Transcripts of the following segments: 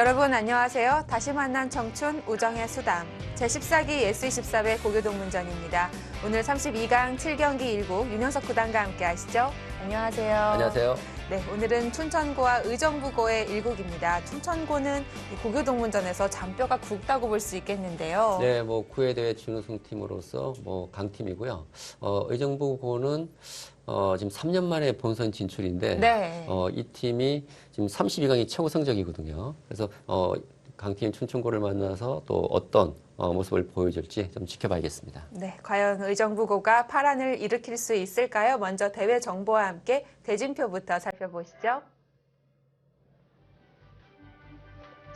여러분 안녕하세요. 다시 만난 청춘 우정의 수담 제14기 예스24배 고교동문전입니다. 오늘 32강 7경기 1국 윤영석 구단과 함께 하시죠. 안녕하세요. 안녕하세요. 네, 오늘은 춘천고와 의정부고의 1국입니다. 춘천고는 고교동문전에서 잔뼈가 굵다고 볼 수 있겠는데요. 네, 뭐 구회대회 준우승 팀으로서 강팀이고요. 의정부고는 지금 3년 만에 본선 진출인데 네. 이 팀이 지금 32강이 최고 성적이거든요. 그래서 강팀 춘천고를 만나서 또 어떤 모습을 보여줄지 좀 지켜봐야겠습니다. 네, 과연 의정부고가 파란을 일으킬 수 있을까요? 먼저 대회 정보와 함께 대진표부터 살펴보시죠.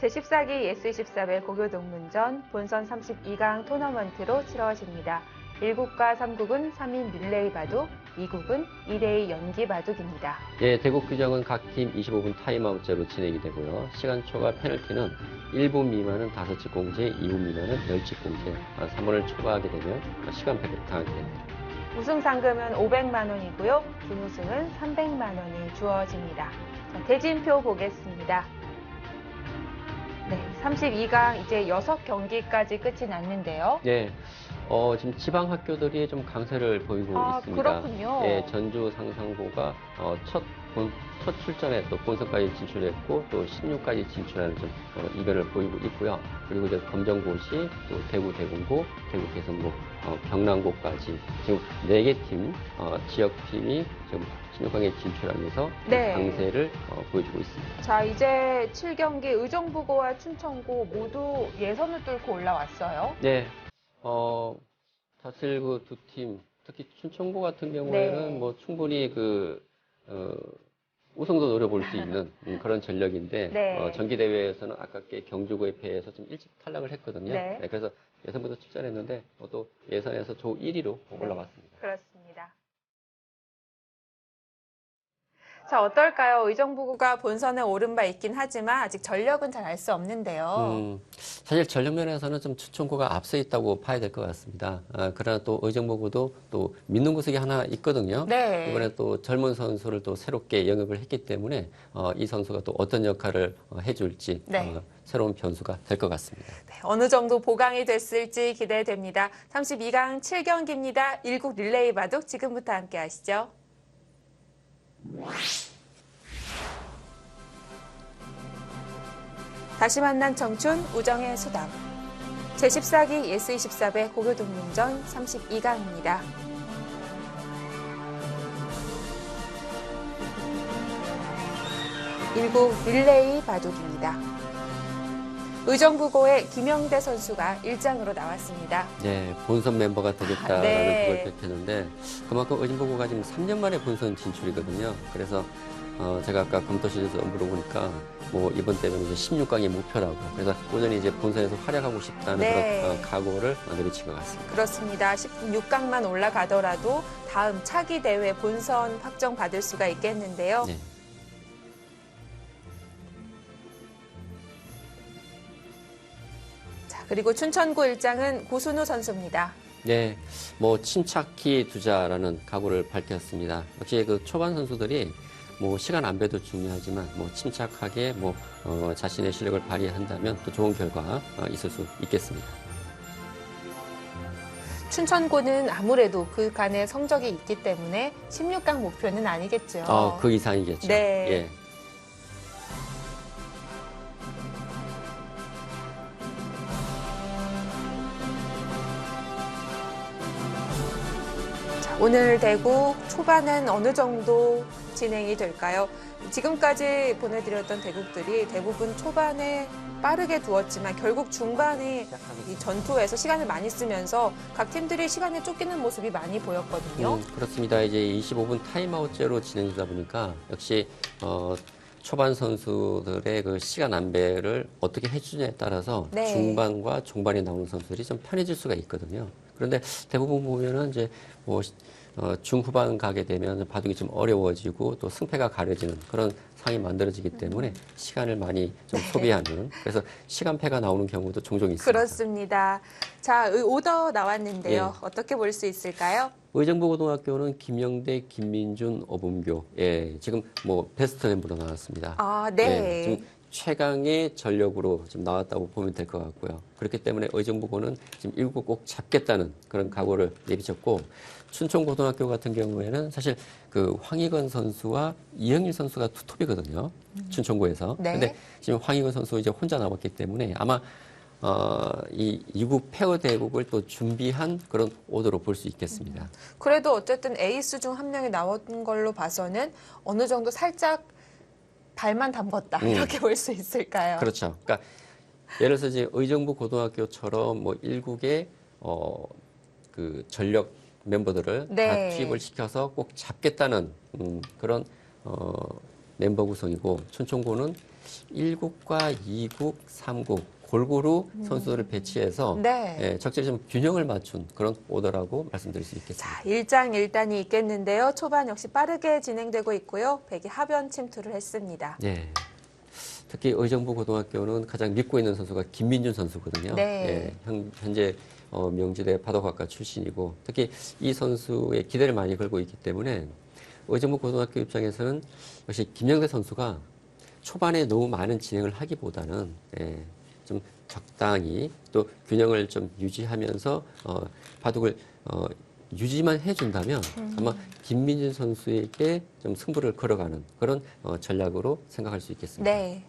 제14기 예스24배 고교동문전 본선 32강 토너먼트로 치러집니다. 1국과 3국은 3인 릴레이 바둑, 2국은 2대2 연기 바둑입니다. 예, 대국 규정은 각 팀 25분 타임아웃제로 진행이 되고요. 시간 초과 페널티는 1분 미만은 5집 공제, 2분 미만은 10집 공제, 3분을 초과하게 되면 시간 패배를 당하게 됩니다. 우승 상금은 500만 원이고요. 준우승은 300만 원이 주어집니다. 자, 대진표 보겠습니다. 네, 32강 이제 6경기까지 끝이 났는데요. 네. 지금 지방 학교들이 좀 강세를 보이고 있습니다. 그렇군요. 예, 전주 상상고가 첫 출전에 또 본선까지 진출했고 또 16까지 진출하는 좀 이변을 보이고 있고요. 그리고 이제 검정고시, 또 대구 대공고, 대구 개성고, 경남고까지 지금 4개 팀, 지역팀이 지금 16강에 진출하면서 네. 강세를 보여주고 있습니다. 자, 이제 7경기 의정부고와 춘천고 모두 예선을 뚫고 올라왔어요. 네. 사실 그 두 팀, 특히 춘천고 같은 경우에는 네. 뭐 충분히 우승도 노려볼 수 있는 그런 전력인데, 네. 정기대회에서는 아깝게 경주고에 패해서 좀 일찍 탈락을 했거든요. 네. 네, 그래서 예선부터 출전했는데, 또 예선에서 조 1위로 올라왔습니다. 그렇습니다. 자, 어떨까요? 의정부고가 본선에 오른 바 있긴 하지만 아직 전력은 잘 알 수 없는데요. 사실 전력 면에서는 좀 춘천고가 앞서 있다고 봐야 될 것 같습니다. 그러나 또 의정부고도 또 믿는 구석이 하나 있거든요. 네. 이번에 또 젊은 선수를 또 새롭게 영입을 했기 때문에 이 선수가 또 어떤 역할을 해줄지 네. 새로운 변수가 될 것 같습니다. 네, 어느 정도 보강이 됐을지 기대됩니다. 32강 7경기입니다. 1국 릴레이 바둑 지금부터 함께 하시죠. 다시 만난 청춘 우정의 수담 제14기 예스24배 고교동문전 32강입니다. 일국 릴레이 바둑입니다. 의정부고의 김영대 선수가 1장으로 나왔습니다. 네, 본선 멤버가 되겠다라는 네. 그걸 밝혔는데 그만큼 의정부고가 지금 3년 만에 본선 진출이거든요. 그래서 제가 아까 검토실에서 물어보니까 뭐 이번 때는 이제 16강이 목표라고 그래서 꾸준히 이제 본선에서 활약하고 싶다는 네. 그런 각오를 내비친 것 같습니다. 그렇습니다. 16강만 올라가더라도 다음 차기 대회 본선 확정 받을 수가 있겠는데요. 네. 자, 그리고 춘천고 1장은 고순우 선수입니다. 네, 뭐 침착히 두자라는 각오를 밝혔습니다. 역시 그 초반 선수들이 뭐 시간 안배도 중요하지만 뭐 침착하게 자신의 실력을 발휘한다면 또 좋은 결과 있을 수 있겠습니다. 춘천고는 아무래도 그 간의 성적이 있기 때문에 16강 목표는 아니겠죠. 그 이상이겠죠. 네. 예. 오늘 대국 초반은 어느 정도 진행이 될까요? 지금까지 보내드렸던 대국들이 대부분 초반에 빠르게 두었지만 결국 중반에 이 전투에서 시간을 많이 쓰면서 각 팀들이 시간에 쫓기는 모습이 많이 보였거든요. 그렇습니다. 이제 25분 타임아웃제로 진행되다 보니까 역시 초반 선수들의 그 시간 안배를 어떻게 해주냐에 따라서 네. 중반과 종반에 나오는 선수들이 좀 편해질 수가 있거든요. 그런데 대부분 보면은 이제 중후반 가게 되면 바둑이 좀 어려워지고 또 승패가 가려지는 그런 상황이 만들어지기 때문에 시간을 많이 좀 소비하는 그래서 시간패가 나오는 경우도 종종 있습니다. 그렇습니다. 자, 오더 나왔는데요. 예. 어떻게 볼 수 있을까요? 의정부고등학교는 김영대, 김민준, 어범교. 예, 지금 베스트 멤버로 나왔습니다. 네. 예, 지금 최강의 전력으로 좀 나왔다고 보면 될 것 같고요. 그렇기 때문에 의정부고는 지금 1구 꼭 잡겠다는 그런 각오를 내비쳤고, 춘천고등학교 같은 경우에는 사실 그 황희건 선수와 이영일 선수가 투톱이거든요. 춘천고에서. 네. 근데 지금 황희건 선수 이제 혼자 남았기 때문에 아마 이 2구 페어 대국을 또 준비한 그런 오더로 볼 수 있겠습니다. 그래도 어쨌든 에이스 중 한 명이 나온 걸로 봐서는 어느 정도 살짝 발만 담궜다 이렇게 볼 수 있을까요? 그렇죠. 그러니까 예를 들어서 이제 의정부 고등학교처럼 뭐 1국의 그 전력 멤버들을 네. 다 투입을 시켜서 꼭 잡겠다는 그런 멤버 구성이고, 춘천고는 1국과 2국, 3국 골고루 선수들을 배치해서 네. 예, 적절히 좀 균형을 맞춘 그런 오더라고 말씀드릴 수 있겠습니다. 자, 일장일단이 있겠는데요. 초반 역시 빠르게 진행되고 있고요. 백이 하변 침투를 했습니다. 예. 특히 의정부 고등학교는 가장 믿고 있는 선수가 김민준 선수거든요. 네. 예, 현재 명지대 바둑학과 출신이고, 특히 이 선수의 기대를 많이 걸고 있기 때문에 의정부 고등학교 입장에서는 역시 김영대 선수가 초반에 너무 많은 진행을 하기보다는 좀 적당히 또 균형을 좀 유지하면서 바둑을 유지만 해준다면 아마 김민준 선수에게 좀 승부를 걸어가는 그런 전략으로 생각할 수 있겠습니다. 네.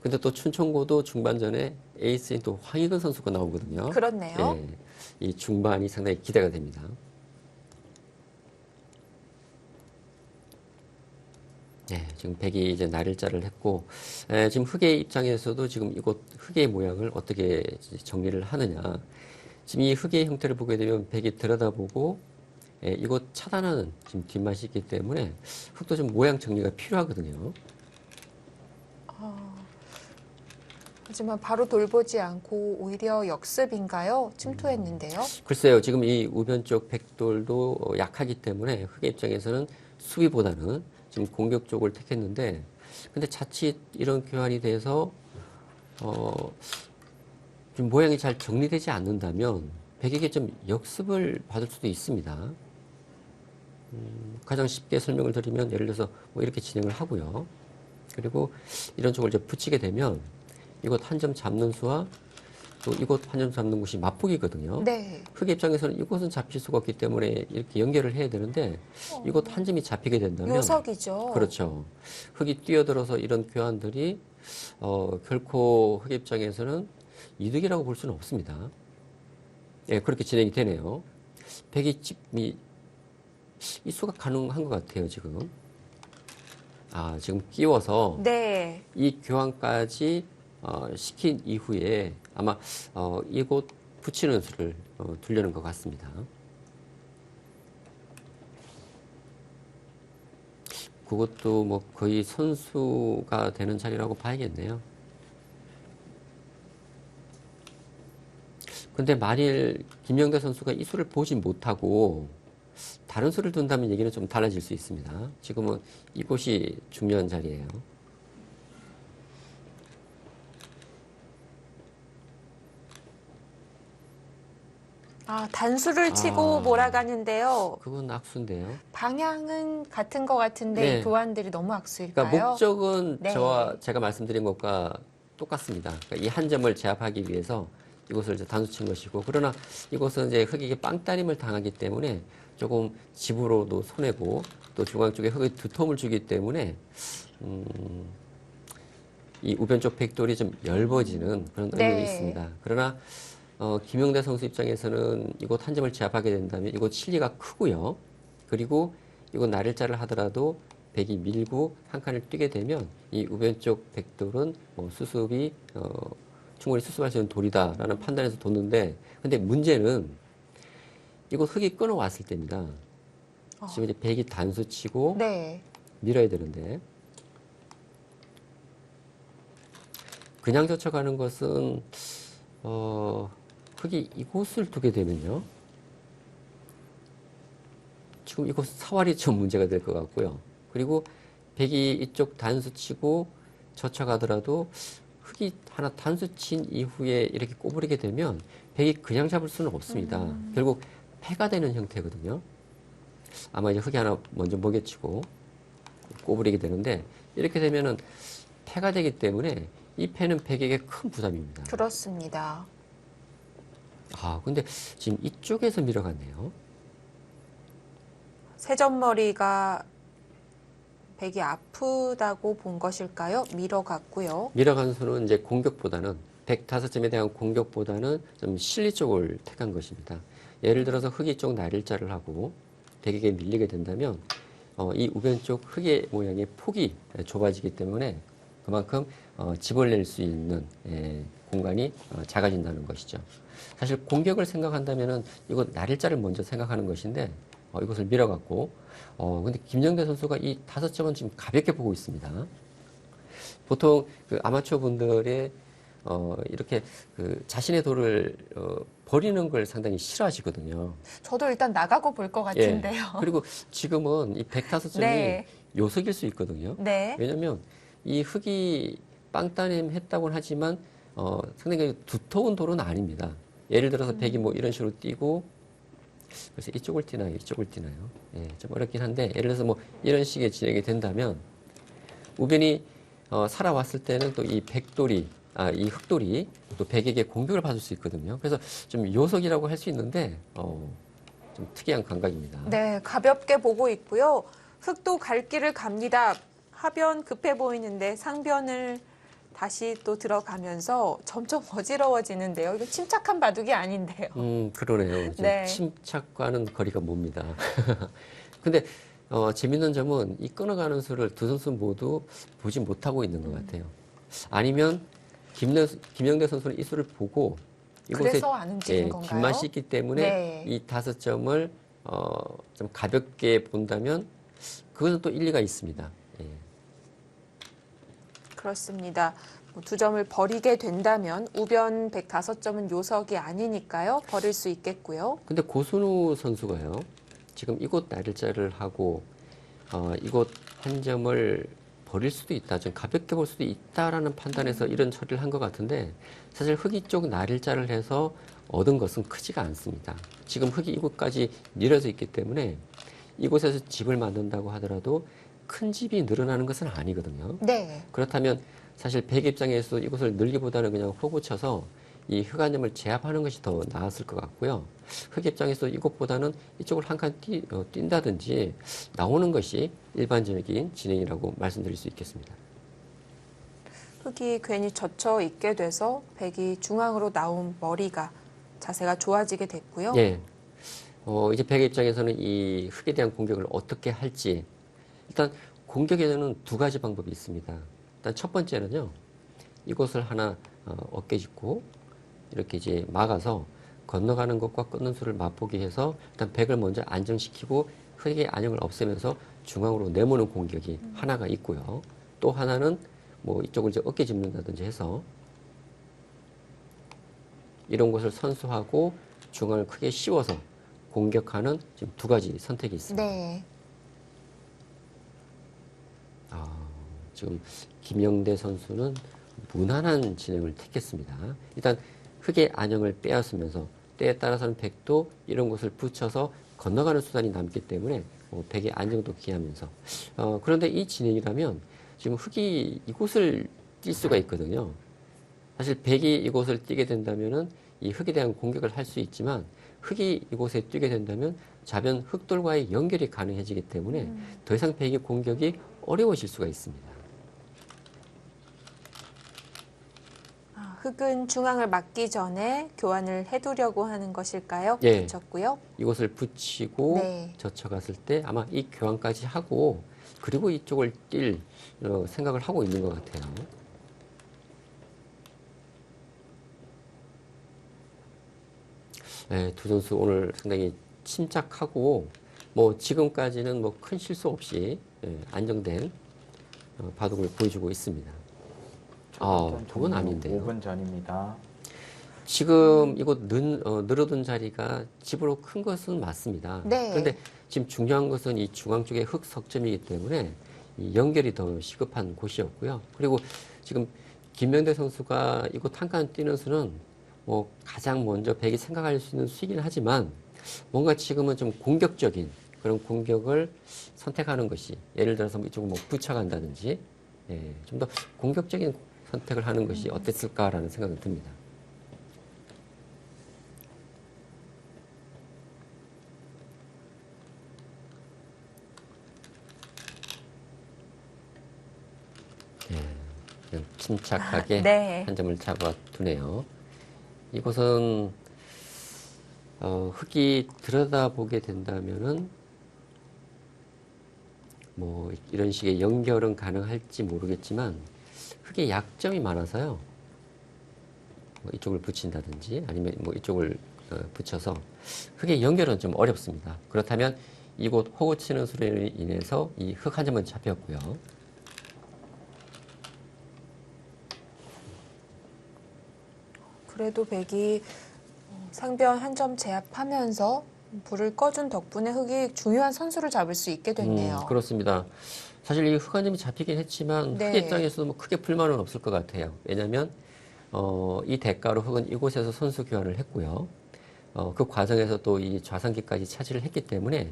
근데 또 춘천고도 중반전에 에이스인 또 황희근 선수가 나오거든요. 그렇네요. 예, 이 중반이 상당히 기대가 됩니다. 네, 지금 백이 이제 날일자를 했고, 지금 흑의 입장에서도 지금 이곳 흑의 모양을 어떻게 정리를 하느냐. 지금 이 흑의 형태를 보게 되면 백이 들여다보고, 이곳 차단하는 지금 뒷맛이 있기 때문에 흑도 좀 모양 정리가 필요하거든요. 하지만 바로 돌보지 않고 오히려 역습인가요? 침투했는데요. 글쎄요, 지금 이 우변 쪽 백돌도 약하기 때문에 흑의 입장에서는 수비보다는 지금 공격 쪽을 택했는데, 근데 자칫 이런 교환이 돼서 좀 모양이 잘 정리되지 않는다면 백에게 좀 역습을 받을 수도 있습니다. 가장 쉽게 설명을 드리면 예를 들어서 뭐 이렇게 진행을 하고요. 그리고 이런 쪽을 이제 붙이게 되면 이곳 한 점 잡는 수와 또 이곳 한 점 잡는 곳이 맞붙기거든요. 네. 흑의 입장에서는 이곳은 잡힐 수가 없기 때문에 이렇게 연결을 해야 되는데 이곳 한 점이 잡히게 된다면 요석이죠. 그렇죠. 흑이 뛰어들어서 이런 교환들이 결코 흑의 입장에서는 이득이라고 볼 수는 없습니다. 예, 그렇게 진행이 되네요. 백이 이 수가 가능한 것 같아요, 지금. 지금 끼워서 네. 이 교환까지 시킨 이후에 아마 이곳 붙이는 수를 두려는 것 같습니다. 그것도 뭐 거의 선수가 되는 자리라고 봐야겠네요. 근데 만일 김영대 선수가 이 수를 보지 못하고 다른 수를 둔다면 얘기는 좀 달라질 수 있습니다. 지금은 이곳이 중요한 자리예요. 단수를 치고 몰아가는데요. 그건 악수인데요. 방향은 같은 것 같은데 네. 이 교환들이 너무 악수일까요? 그러니까 목적은 네. 제가 말씀드린 것과 똑같습니다. 그러니까 이 한 점을 제압하기 위해서 이곳을 이제 단수 친 것이고, 그러나 이곳은 이제 흑에게 빵따림을 당하기 때문에 조금 집으로도 손해고 또 중앙 쪽에 흑의 두텀을 주기 때문에 이 우변 쪽 백돌이 좀 얇아지는 그런 의미가 네. 있습니다. 그러나 김영대 선수 입장에서는 이곳 한 점을 제압하게 된다면 이곳 실리가 크고요. 그리고 이곳 날일자를 하더라도 백이 밀고 한 칸을 뛰게 되면 이 우변 쪽 백돌은 뭐 수습이 충분히 수습할 수 있는 돌이다라는 판단에서 뒀는데, 근데 문제는 이곳 흑이 끊어왔을 때입니다. 지금 이제 백이 단수 치고 네. 밀어야 되는데, 그냥 젖혀가는 것은 흑이 이곳을 두게 되면요, 지금 이곳 사활이 좀 문제가 될 것 같고요. 그리고 백이 이쪽 단수 치고 젖혀가더라도 흑이 하나 단수 친 이후에 이렇게 꼬부리게 되면 백이 그냥 잡을 수는 없습니다. 결국 패가 되는 형태거든요. 아마 이제 흑이 하나 먼저 먹여치고 꼬부리게 되는데, 이렇게 되면은 패가 되기 때문에 이 패는 백에게 큰 부담입니다. 그렇습니다. 아, 근데 지금 이쪽에서 밀어갔네요. 세점머리가 백이 아프다고 본 것일까요? 밀어갔고요. 밀어간 수는 이제 공격보다는 105점에 대한 공격보다는 좀 실리 쪽을 택한 것입니다. 예를 들어서 흑이 쪽 날일자를 하고 백에게 밀리게 된다면 이 우변 쪽 흑의 모양의 폭이 좁아지기 때문에 그만큼 집을 낼 수 있는 공간이 작아진다는 것이죠. 사실 공격을 생각한다면은 이거 날일자를 먼저 생각하는 것인데 이것을 밀어갖고 근데 김영대 선수가 이 5점은 지금 가볍게 보고 있습니다. 보통 그 아마추어 분들의 이렇게 그 자신의 돌을 버리는 걸 상당히 싫어하시거든요. 저도 일단 나가고 볼 것 같은데요. 그리고 지금은 이 105점이 네. 요석일 수 있거든요. 네. 왜냐면 이 흙이 빵따냄 했다고는 하지만 상당히 두터운 돌은 아닙니다. 예를 들어서 백이 뭐 이런 식으로 뛰고 그래서 이쪽을 뛰나요? 이쪽을 뛰나요? 예, 좀 어렵긴 한데 예를 들어서 뭐 이런 식의 진행이 된다면 우변이 살아왔을 때는 또 이 백돌이 이 흑돌이 또 백에게 공격을 받을 수 있거든요. 그래서 좀 요석이라고 할 수 있는데 좀 특이한 감각입니다. 네, 가볍게 보고 있고요. 흑도 갈 길을 갑니다. 하변 급해 보이는데 상변을 다시 또 들어가면서 점점 어지러워지는데요. 이거 침착한 바둑이 아닌데요. 그러네요. 네. 침착과는 거리가 멉니다. 근데 재밌는 점은 이 끊어가는 수를 두 선수 모두 보지 못하고 있는 것 같아요. 아니면 김영대 선수는 이 수를 보고 이곳에 그래서 안 움직인 건가요? 뒷맛이 있기 때문에 네. 이 5점을 좀 가볍게 본다면 그것은 또 일리가 있습니다. 예. 그렇습니다. 뭐 2점을 버리게 된다면 우변 105점은 요석이 아니니까요. 버릴 수 있겠고요. 근데 고순우 선수가요. 지금 이곳 날일자를 하고 이곳 한 점을 버릴 수도 있다. 좀 가볍게 볼 수도 있다라는 판단에서 이런 처리를 한 것 같은데 사실 흑이 쪽 날일자를 해서 얻은 것은 크지가 않습니다. 지금 흑이 이곳까지 밀어져 있기 때문에 이곳에서 집을 만든다고 하더라도 큰 집이 늘어나는 것은 아니거든요. 네. 그렇다면 사실 백 입장에서 이곳을 늘기보다는 그냥 호구쳐서 이 흑안점을 제압하는 것이 더 나았을 것 같고요. 흑 입장에서 이것보다는 이쪽을 한 칸 뛴다든지 나오는 것이 일반적인 진행이라고 말씀드릴 수 있겠습니다. 흑이 괜히 젖혀 있게 돼서 백이 중앙으로 나온 머리가 자세가 좋아지게 됐고요. 예. 이제 백 입장에서는 이 흑에 대한 공격을 어떻게 할지 일단 공격에는 두 가지 방법이 있습니다. 일단 첫 번째는요. 이곳을 하나 어깨 짚고 이렇게 이제 막아서 건너가는 것과 끊는 수를 맛보게 해서 일단 백을 먼저 안정시키고 흑의 안정을 없애면서 중앙으로 내모는 공격이 하나가 있고요. 또 하나는 뭐 이쪽을 이제 어깨 짚는다든지 해서 이런 것을 선수하고 중앙을 크게 씌워서 공격하는 지금 두 가지 선택이 있습니다. 네. 지금 김영대 선수는 무난한 진행을 택했습니다. 일단 흑의 안정을 빼앗으면서 때에 따라서는 백도 이런 것을 붙여서 건너가는 수단이 남기 때문에 백의 안정도 기하면서 그런데 이 진행이라면 지금 흑이 이곳을 뛸 수가 있거든요. 사실 백이 이곳을 뛰게 된다면은 이 흑에 대한 공격을 할 수 있지만 흑이 이곳에 뛰게 된다면 좌변 흑돌과의 연결이 가능해지기 때문에 더 이상 백의 공격이 어려워질 수가 있습니다. 흑은 중앙을 막기 전에 교환을 해두려고 하는 것일까요? 예. 붙였고요. 이곳을 붙이고 네. 젖혀갔을 때 아마 이 교환까지 하고 그리고 이쪽을 뛸 생각을 하고 있는 것 같아요. 네, 두 선수 오늘 상당히 침착하고 뭐 지금까지는 뭐 큰 실수 없이 안정된 바둑을 보여주고 있습니다. 저건 아닌데요. 5분 전입니다. 지금 이곳 늘어둔 자리가 집으로 큰 것은 맞습니다. 네. 그런데 지금 중요한 것은 이 중앙 쪽의 흑 석점이기 때문에 이 연결이 더 시급한 곳이었고요. 그리고 지금 김명대 선수가 이곳 한 칸 뛰는 수는 뭐 가장 먼저 백이 생각할 수 있는 수이긴 하지만 뭔가 지금은 좀 공격적인 그런 공격을 선택하는 것이 예를 들어서 이쪽을 뭐 붙여간다든지 예, 좀 더 공격적인 선택을 하는 것이 어땠을까라는 생각이 듭니다. 예, 그냥 침착하게 네. 한 점을 잡아두네요. 이곳은 흙이 들여다보게 된다면은 뭐 이런 식의 연결은 가능할지 모르겠지만 흙에 약점이 많아서요. 뭐 이쪽을 붙인다든지 아니면 뭐 이쪽을 붙여서 흙의 연결은 좀 어렵습니다. 그렇다면 이곳 호구 치는 수로 인해서 이 흙 한 점은 잡혔고요. 그래도 백이 상변 한 점 제압하면서 불을 꺼준 덕분에 흑이 중요한 선수를 잡을 수 있게 됐네요. 그렇습니다. 사실 이 흙 한 점이 잡히긴 했지만 흙 네. 입장에서도 뭐 크게 불만은 없을 것 같아요. 왜냐하면 이 대가로 흙은 이곳에서 선수 교환을 했고요. 그 과정에서 또 이 좌상기까지 차지를 했기 때문에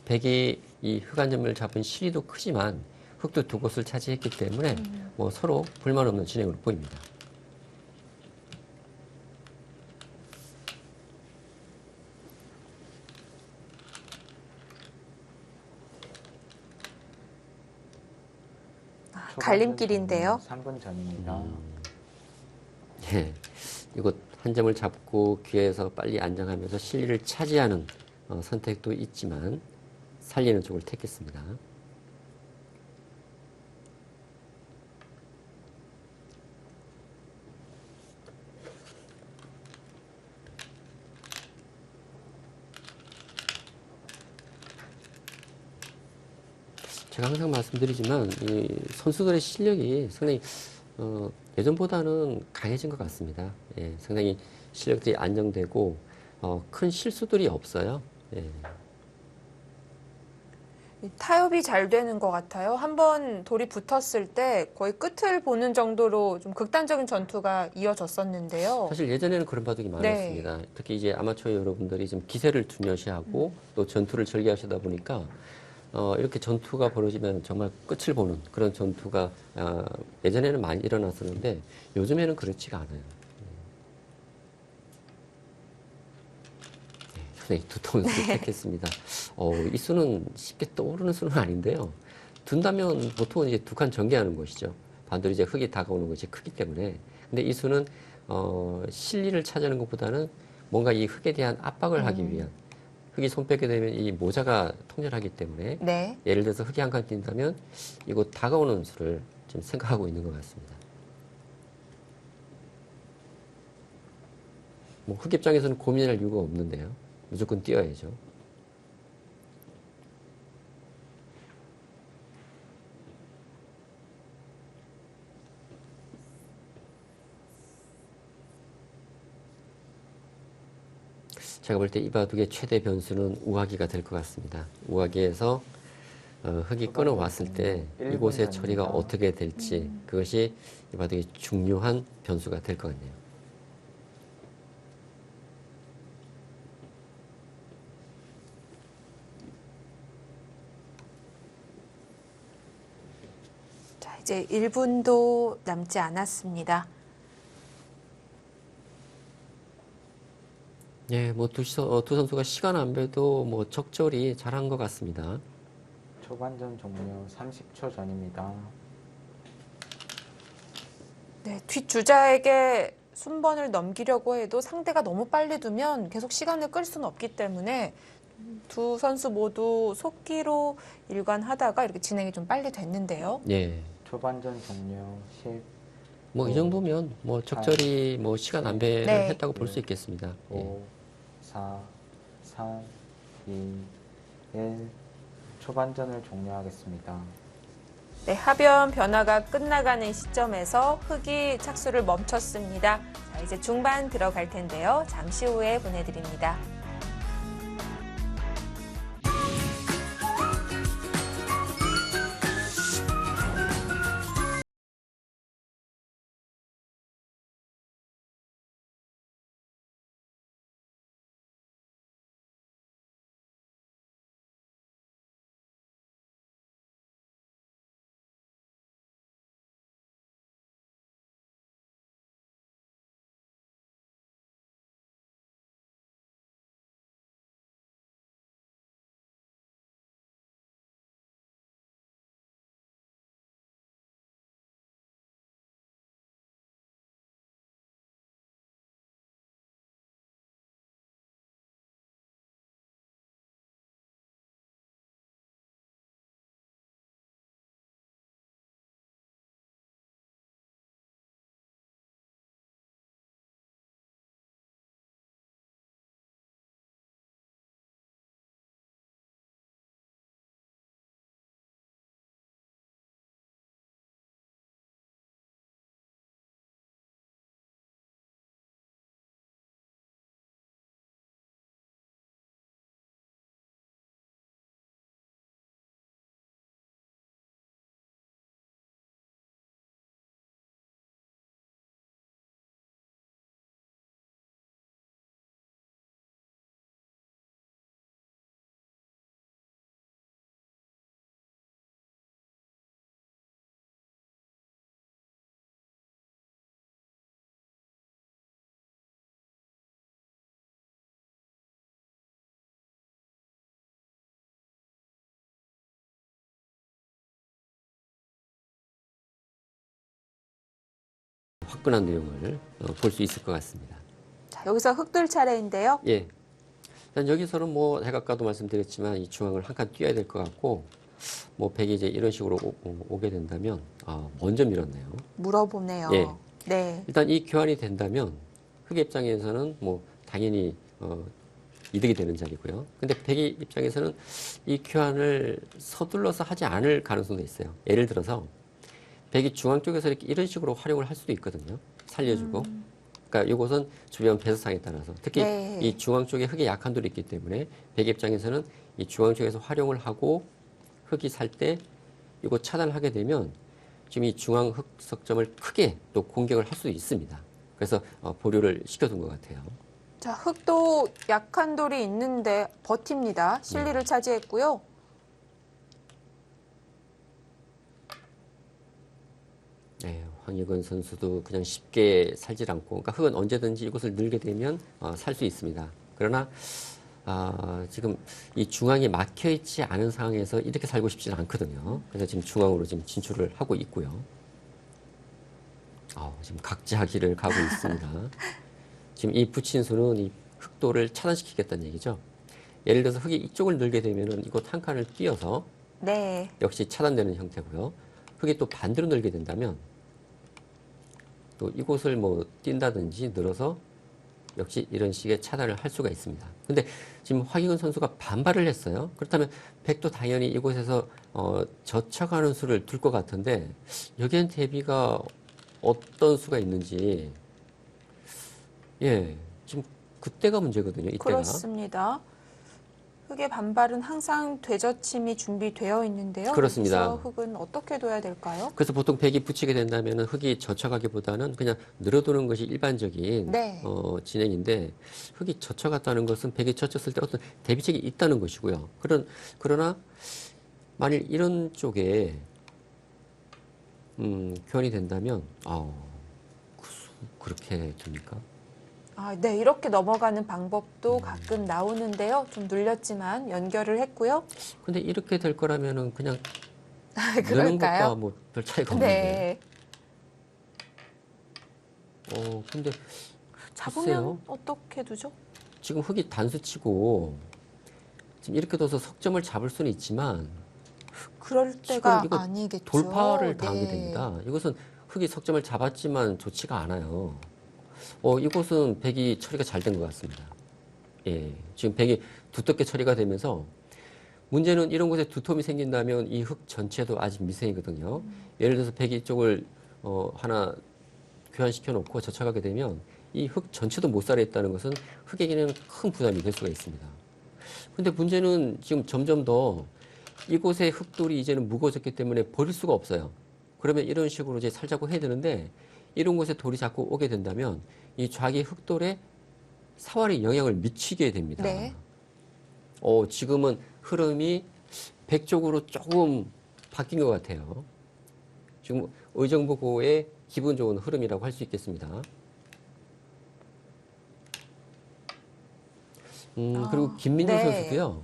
백이 이 흙 한 점을 잡은 실의도 크지만 흙도 두 곳을 차지했기 때문에 뭐 서로 불만 없는 진행으로 보입니다. 갈림길인데요. 3분 전입니다. 예, 이곳 한 점을 잡고 귀에서 빨리 안정하면서 실리를 차지하는 선택도 있지만 살리는 쪽을 택했습니다. 제가 항상 말씀드리지만 이 선수들의 실력이 상당히 예전보다는 강해진 것 같습니다. 예, 상당히 실력들이 안정되고 큰 실수들이 없어요. 예. 타협이 잘 되는 것 같아요. 한번 돌이 붙었을 때 거의 끝을 보는 정도로 좀 극단적인 전투가 이어졌었는데요. 사실 예전에는 그런 바둑이 많았습니다. 특히 이제 아마추어 여러분들이 좀 기세를 중요시하고 또 전투를 즐겨하시다 보니까 이렇게 전투가 벌어지면 정말 끝을 보는 그런 전투가 예전에는 많이 일어났었는데 요즘에는 그렇지가 않아요. 네, 두통을 택했습니다. 이 수는 쉽게 떠오르는 수는 아닌데요. 둔다면 보통은 이제 두 칸 전개하는 것이죠. 반대로 이제 흙이 다가오는 것이 크기 때문에. 근데 이 수는 실리를 찾아내는 것보다는 뭔가 이 흙에 대한 압박을 하기 위한 흙이 손 뺏게 되면 이 모자가 통렬하기 때문에 네. 예를 들어서 흙이 한 칸 뛴다면 이곳 다가오는 수를 좀 생각하고 있는 것 같습니다. 뭐 흙 입장에서는 고민할 이유가 없는데요. 무조건 뛰어야죠. 제가 볼 때 이 바둑의 최대 변수는 우하기가 될 것 같습니다. 우하기에서 흙이 끊어왔을 때 이곳의 처리가 어떻게 될지 그것이 이 바둑의 중요한 변수가 될 것 같네요. 자, 이제 1분도 남지 않았습니다. 예, 뭐 두 선수가 시간 안배도 뭐 적절히 잘한 것 같습니다. 초반전 종료 30초 전입니다. 네, 뒷주자에게 순번을 넘기려고 해도 상대가 너무 빨리 두면 계속 시간을 끌 수는 없기 때문에 두 선수 모두 속기로 일관하다가 이렇게 진행이 좀 빨리 됐는데요. 예. 초반전 종료 10, 뭐 이 정도면 뭐 적절히 뭐 시간 안배를 네. 했다고 볼 수 있겠습니다. 예. 5, 4, 3, 2, 1. 초반전을 종료하겠습니다. 네, 하변 변화가 끝나가는 시점에서 흑이 착수를 멈췄습니다. 자, 이제 중반 들어갈 텐데요. 잠시 후에 보내드립니다. 화끈한 내용을 볼 수 있을 것 같습니다. 자, 여기서 흑돌 차례인데요. 예. 일단 여기서는 뭐 제가 아까도 말씀드렸지만 이 중앙을 한 칸 뛰어야 될 것 같고 뭐 백이 이제 이런 식으로 오게 된다면 먼저 밀었네요. 물어보네요. 예. 네. 일단 이 교환이 된다면 흑의 입장에서는 뭐 당연히 이득이 되는 자리고요. 근데 백의 입장에서는 이 교환을 서둘러서 하지 않을 가능성도 있어요. 예를 들어서 백이 중앙 쪽에서 이렇게 이런 식으로 활용을 할 수도 있거든요. 살려주고. 그러니까 이것은 주변 배수상에 따라서 특히 네. 이 중앙 쪽에 흑의 약한 돌이 있기 때문에 백의 입장에서는 이 중앙 쪽에서 활용을 하고 흑이 살 때 이거 차단을 하게 되면 지금 이 중앙 흑 석점을 크게 또 공격을 할 수도 있습니다. 그래서 보류를 시켜둔 것 같아요. 자, 흑도 약한 돌이 있는데 버팁니다. 실리를 차지했고요. 네, 황희근 선수도 그냥 쉽게 살질 않고, 그러니까 흑은 언제든지 이곳을 늘게 되면 살 수 있습니다. 그러나 지금 이 중앙이 막혀 있지 않은 상황에서 이렇게 살고 싶지는 않거든요. 그래서 지금 중앙으로 지금 진출을 하고 있고요. 지금 각지하기를 가고 있습니다. 지금 이 붙인 수는 이 흑도를 차단시키겠다는 얘기죠. 예를 들어서 흑이 이쪽을 늘게 되면은 이곳 한 칸을 띄어서 네. 역시 차단되는 형태고요. 흑이 또 반대로 늘게 된다면 또 이곳을 뭐 뛴다든지 늘어서 역시 이런 식의 차단을 할 수가 있습니다. 근데 지금 황희근 선수가 반발을 했어요. 그렇다면 백도 당연히 이곳에서 젖혀가는 수를 둘 것 같은데 여기엔 대비가 어떤 수가 있는지 지금 그때가 문제거든요. 이때가. 그렇습니다. 흑의 반발은 항상 되젖힘이 준비되어 있는데요. 그렇습니다. 여기서 흑은 어떻게 둬야 될까요? 그래서 보통 백이 붙이게 된다면 흑이 젖혀가기보다는 그냥 늘어도는 것이 일반적인 네. 진행인데 흑이 젖혀갔다는 것은 백이 젖혔을 때 어떤 대비책이 있다는 것이고요. 그러나 만일 이런 쪽에 교환이 된다면 그렇게 됩니까? 네, 이렇게 넘어가는 방법도 가끔 나오는데요. 좀 눌렸지만 연결을 했고요. 근데 이렇게 될 거라면은 그냥 느는 그럴까요? 것과 뭐 별 차이가 없는데. 네. 근데 잡으면 글쎄요. 어떻게 두죠? 지금 흑이 단수치고 지금 이렇게 둬서 석점을 잡을 수는 있지만 그럴 때가 이거 아니겠죠. 돌파를 당하게 네. 됩니다. 이것은 흑이 석점을 잡았지만 좋지가 않아요. 이곳은 백이 처리가 잘 된 것 같습니다. 지금 백이 두텁게 처리가 되면서 문제는 이런 곳에 두텀이 생긴다면 이 흑 전체도 아직 미세이거든요. 예를 들어서 백이 이쪽을 하나 교환시켜 놓고 젖혀가게 되면 이 흑 전체도 못 살아 있다는 것은 흑에게는 큰 부담이 될 수가 있습니다. 근데 문제는 지금 점점 더 이곳의 흑돌이 이제는 무거워졌기 때문에 버릴 수가 없어요. 그러면 이런 식으로 이제 살자고 해야 되는데 이런 곳에 돌이 자꾸 오게 된다면 이 좌기 흑돌에 사활이 영향을 미치게 됩니다. 네. 지금은 흐름이 백 쪽으로 조금 바뀐 것 같아요. 지금 의정부고의 기분 좋은 흐름이라고 할 수 있겠습니다. 그리고 김민재 네. 선수도요.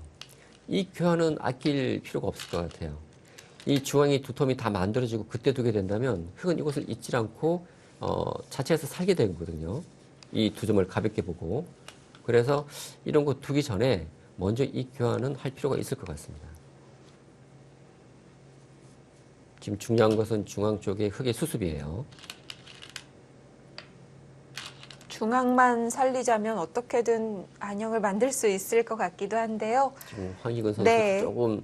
이 교환은 아낄 필요가 없을 것 같아요. 이 중앙이 두텀이 다 만들어지고 그때 두게 된다면 흑은 이곳을 잊지 않고 자체에서 살게 되거든요. 이 두 점을 가볍게 보고. 그래서 이런 거 두기 전에 먼저 이 교환은 할 필요가 있을 것 같습니다. 지금 중요한 것은 중앙 쪽에 흑의 수습이에요. 중앙만 살리자면 어떻게든 안형을 만들 수 있을 것 같기도 한데요. 지금 황희근 선수 네. 조금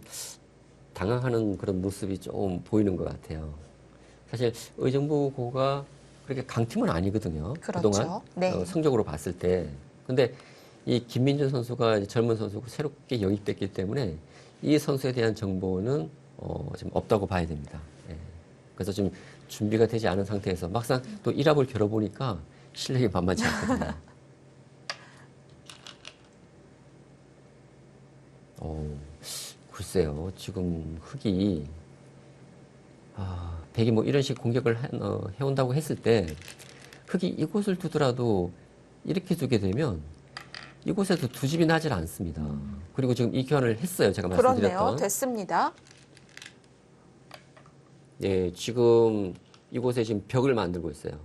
당황하는 그런 모습이 좀 보이는 것 같아요. 사실 의정부고가 그렇게 강팀은 아니거든요. 그렇죠. 그동안 네. 성적으로 봤을 때. 근데 이 김민준 선수가 이제 젊은 선수고 새롭게 영입됐기 때문에 이 선수에 대한 정보는 지금 없다고 봐야 됩니다. 그래서 지금 준비가 되지 않은 상태에서 막상 또 1합을 겨뤄보니까 실력이 만만치 않거든요. 글쎄요. 지금 흑이 백이 뭐 이런 식 공격을 해온다고 했을 때 흑이 이곳을 두더라도 이렇게 두게 되면 이곳에도 두 집이 나질 않습니다. 그리고 지금 이 교환을 했어요. 제가 그렇네요. 말씀드렸던. 됐습니다. 지금 이곳에 지금 벽을 만들고 있어요.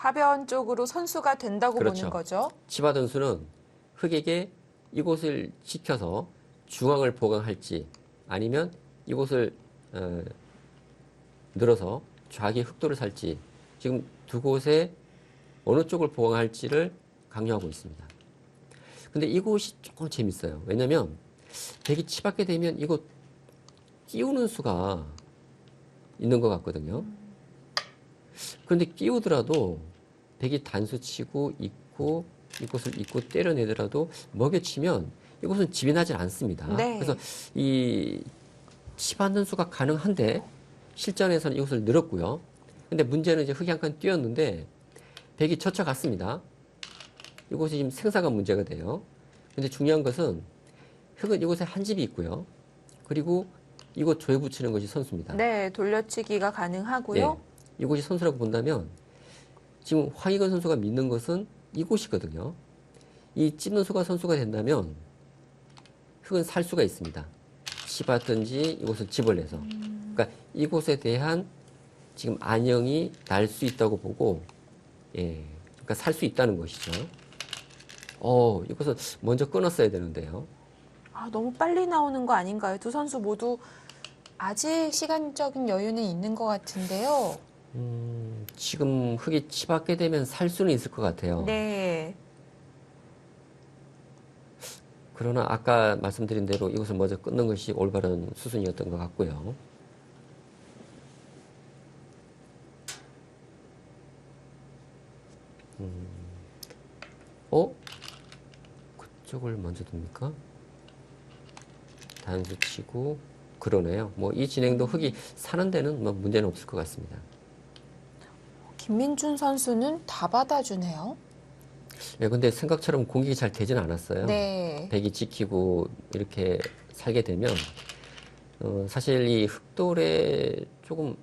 하변 쪽으로 선수가 된다고 그렇죠. 보는 거죠. 치바 선수는 흑에게 이곳을 지켜서 중앙을 보강할지 아니면 이곳을 늘어서 좌기 흑도를 살지 지금 두 곳에 어느 쪽을 보강할지를 강요하고 있습니다. 근데 이곳이 조금 재밌어요. 왜냐면 백이 치받게 되면 이곳 끼우는 수가 있는 것 같거든요. 그런데 끼우더라도 백이 단수 치고 있고 이곳을 있고 때려내더라도 먹여치면 이곳은 집이 나질 않습니다. 네. 그래서 이 치받는 수가 가능한데 실전에서는 이곳을 늘었고요. 근데 문제는 이제 흑이 한 칸 뛰었는데 백이 젖혀갔습니다. 이곳이 지금 생사가 문제가 돼요. 근데 중요한 것은 흑은 이곳에 한 집이 있고요. 그리고 이곳 조에 붙이는 것이 선수입니다. 네, 돌려치기가 가능하고요. 예, 이곳이 선수라고 본다면 지금 황희건 선수가 믿는 것은 이곳이거든요. 이 찝는 수가 선수가 된다면 흑은 살 수가 있습니다. 치받든지 이곳을 집을 내서. 그러니까 이곳에 대한 지금 안영이 날 수 있다고 보고, 예, 그러니까 살 수 있다는 것이죠. 이것은 먼저 끊었어야 되는데요. 아, 너무 빨리 나오는 거 아닌가요? 두 선수 모두 아직 시간적인 여유는 있는 것 같은데요. 지금 흑이 치받게 되면 살 수는 있을 것 같아요. 네. 그러나 아까 말씀드린 대로 이것을 먼저 끊는 것이 올바른 수순이었던 것 같고요. 그쪽을 먼저 둡니까? 단수 치고 그러네요. 뭐 이 진행도 흑이 사는 데는 뭐 문제는 없을 것 같습니다. 김민준 선수는 다 받아주네요. 네, 근데 생각처럼 공격이 잘 되진 않았어요. 네. 백이 지키고 이렇게 살게 되면 사실 이 흑돌에 조금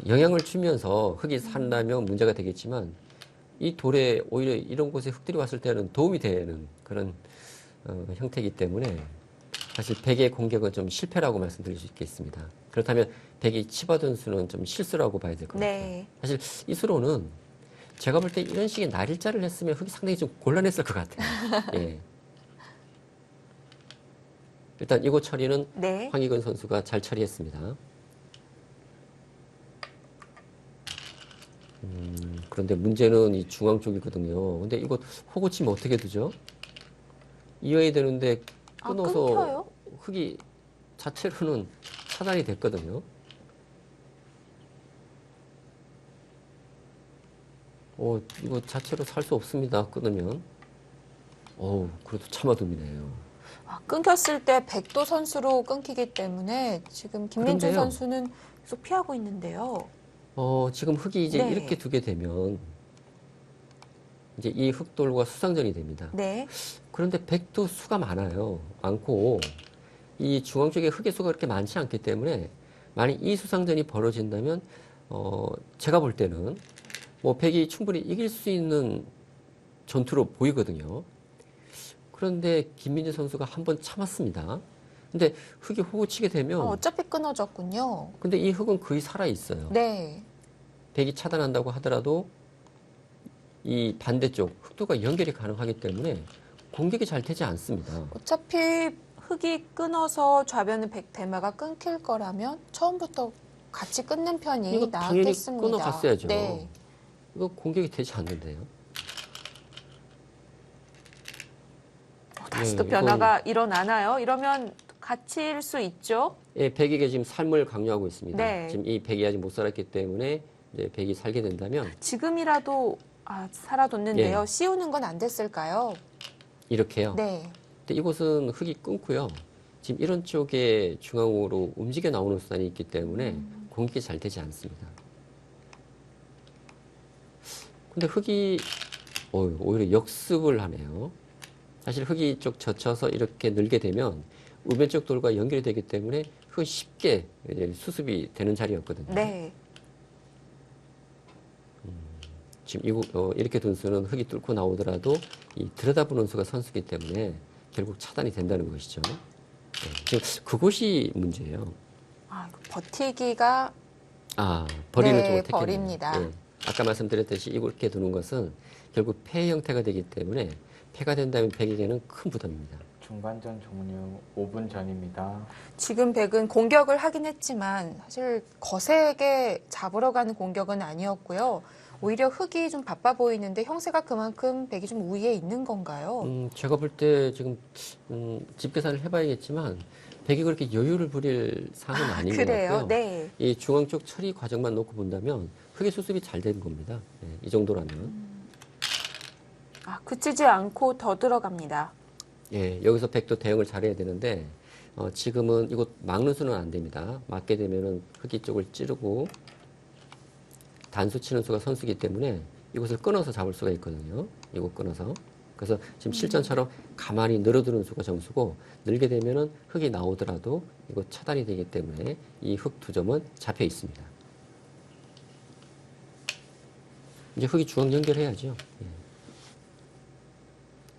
영향을 주면서 흑이 산다면 문제가 되겠지만 이 돌에 오히려 이런 곳에 흑들이 왔을 때는 도움이 되는 그런 형태이기 때문에 사실 백의 공격은 좀 실패라고 말씀드릴 수 있겠습니다. 그렇다면 백이 치받은 수는 좀 실수라고 봐야 될 것 네. 같아요. 사실 이 수로는 제가 볼 때 이런 식의 날일자를 했으면 흑이 상당히 좀 곤란했을 것 같아요. 예. 일단 이곳 처리는 네. 황희건 선수가 잘 처리했습니다. 그런데 문제는 이 중앙 쪽이거든요. 근데 이거 호구 치면 어떻게 되죠? 이어야 되는데 끊어서 끊겨요? 흑이 자체로는 차단이 됐거든요. 이거 자체로 살 수 없습니다. 끊으면. 그래도 참아둡니다요. 끊겼을 때 백도 선수로 끊기기 때문에 지금 김민준 그런데요. 선수는 계속 피하고 있는데요. 지금 흑이 이제 네. 이렇게 두게 되면 이제 이 흑돌과 수상전이 됩니다. 네. 그런데 백도 수가 많고 이 중앙 쪽에 흑의 수가 그렇게 많지 않기 때문에 만약 이 수상전이 벌어진다면 제가 볼 때는 뭐 백이 충분히 이길 수 있는 전투로 보이거든요. 그런데 김민재 선수가 한번 참았습니다. 근데 흑이 호구 치게 되면 어차피 끊어졌군요. 근데 이 흑은 거의 살아 있어요. 네. 백이 차단한다고 하더라도 이 반대쪽 흑도가 연결이 가능하기 때문에 공격이 잘 되지 않습니다. 어차피 흑이 끊어서 좌변은 백 대마가 끊길 거라면 처음부터 같이 끊는 편이 이거 당연히 나았겠습니다. 끊어갔어야죠. 네. 이거 공격이 되지 않는데요. 다시 네, 또 이건- 변화가 일어나나요? 이러면 갇힐 수 있죠. 예, 백에게 지금 삶을 강요하고 있습니다. 네. 지금 이 백이 아직 못 살았기 때문에 이제 백이 살게 된다면 지금이라도 살아뒀는데요. 예. 씌우는 건 안 됐을까요? 이렇게요. 네. 근데 이곳은 흑이 끊고요. 지금 이런 쪽에 중앙으로 움직여 나오는 수단이 있기 때문에 공격이 잘 되지 않습니다. 근데 흑이 오히려 역습을 하네요. 사실 흑이 쪽 젖혀서 이렇게 늘게 되면 우변 쪽 돌과 연결이 되기 때문에 흑은 쉽게 이제 수습이 되는 자리였거든요. 네. 지금 이렇게 둔 수는 흑이 뚫고 나오더라도 이 들여다보는 수가 선수기 때문에 결국 차단이 된다는 것이죠. 네, 지금 그것이 문제예요. 버티기가 버리는 네, 쪽을 택했네요. 버립니다. 예. 아까 말씀드렸듯이 이렇게 두는 것은 결국 폐 형태가 되기 때문에 폐가 된다면 백에게는 큰 부담입니다. 중반전 종료 5분 전입니다. 지금 백은 공격을 하긴 했지만 사실 거세게 잡으러 가는 공격은 아니었고요. 오히려 흑이 좀 바빠 보이는데 형세가 그만큼 백이 좀 우위에 있는 건가요? 제가 볼 때 지금 집 계산을 해봐야겠지만 백이 그렇게 여유를 부릴 상은 아닌 것 그래요? 같고요. 네. 이 중앙 쪽 처리 과정만 놓고 본다면 흑의 수습이 잘 된 겁니다. 네, 이 정도라면. 그치지 않고 더 들어갑니다. 예, 여기서 백도 대응을 잘해야 되는데 지금은 이거 막는 수는 안 됩니다. 막게 되면은 흑이 쪽을 찌르고 단수 치는 수가 선수기 때문에 이것을 끊어서 잡을 수가 있거든요. 이거 끊어서. 그래서 지금 실전처럼 가만히 늘어드는 수가 점수고 늘게 되면은 흑이 나오더라도 이거 차단이 되기 때문에 이 흑 두 점은 잡혀 있습니다. 이제 흑이 중앙 연결해야죠. 예.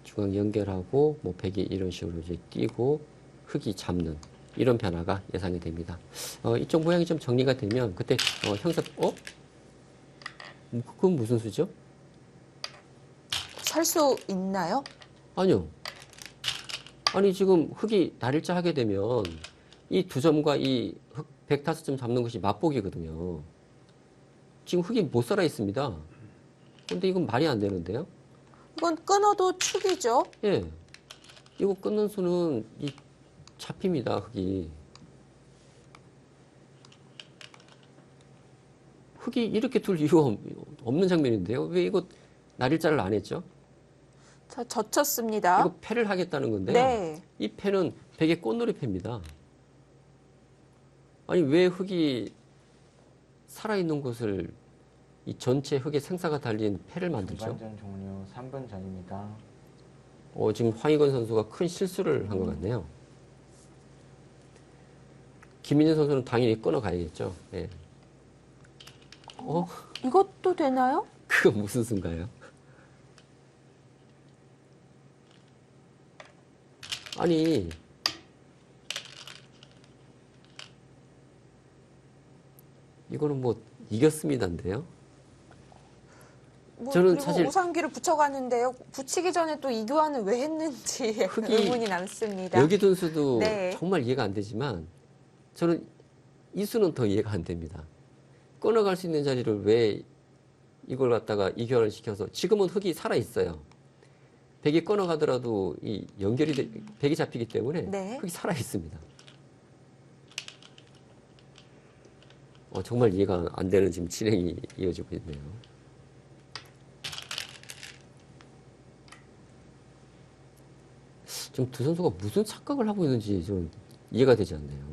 중앙 연결하고 뭐 백이 이런 식으로 이제 뛰고 흑이 잡는 이런 변화가 예상이 됩니다. 이쪽 모양이 좀 정리가 되면 그때 형사 그건 무슨 수죠? 살 수 있나요? 아니요. 아니 지금 흑이 날일자 하게 되면 이 두 점과 이 흑 105점 잡는 것이 맞보기거든요. 지금 흑이 못 살아 있습니다. 근데 이건 말이 안 되는데요? 이건 끊어도 축이죠. 예. 이거 끊는 수는 이 잡힙니다, 흑이. 흑이 이렇게 둘 이유가 없는 장면인데요. 왜 이거 날일자를 안 했죠? 자, 젖혔습니다. 이거 패를 하겠다는 건데요. 네. 이 패는 백의 꽃놀이 패입니다. 아니 왜 흑이 살아있는 곳을 이 전체 흑의 생사가 달린 패를 만들죠? 중반전 종료 3분 전입니다. 지금 황희건 선수가 큰 실수를 한 것 같네요. 김민재 선수는 당연히 끊어가야겠죠. 예. 이것도 되나요? 그거 무슨 수인가요? 아니 이거는 뭐 이겼습니다인데요. 저는 그리고 사실 우상기를 붙여가는데요. 붙이기 전에 또 이 교환을 왜 했는지 흑이 의문이 남습니다. 여기 둔 수도 네. 정말 이해가 안 되지만 저는 이 수는 더 이해가 안 됩니다. 끊어갈 수 있는 자리를 왜 이걸 갖다가 이교환을 시켜서 지금은 흑이 살아 있어요. 백이 끊어가더라도 이 백이 잡히기 때문에 네. 흑이 살아 있습니다. 정말 이해가 안 되는 지금 진행이 이어지고 있네요. 지금 두 선수가 무슨 착각을 하고 있는지 좀 이해가 되지 않네요.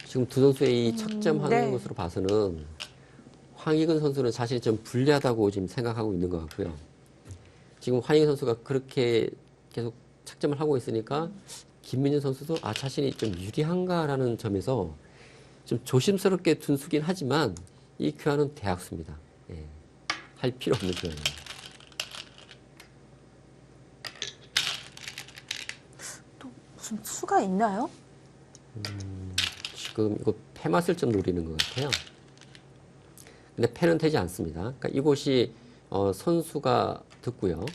지금 두 선수의 이 착점하는 네. 것으로 봐서는 황희근 선수는 사실 좀 불리하다고 지금 생각하고 있는 것 같고요. 지금 황희근 선수가 그렇게 계속 착점을 하고 있으니까 김민재 선수도 자신이 좀 유리한가라는 점에서 좀 조심스럽게 둔 수긴 하지만 이 교환은 대학수입니다. 예. 할 필요 없는 교환이에요. 또 무슨 수가 있나요? 지금 이거 패 맛을 좀 노리는 것 같아요. 근데 패는 되지 않습니다. 그러니까 이곳이 선수가 듣고요.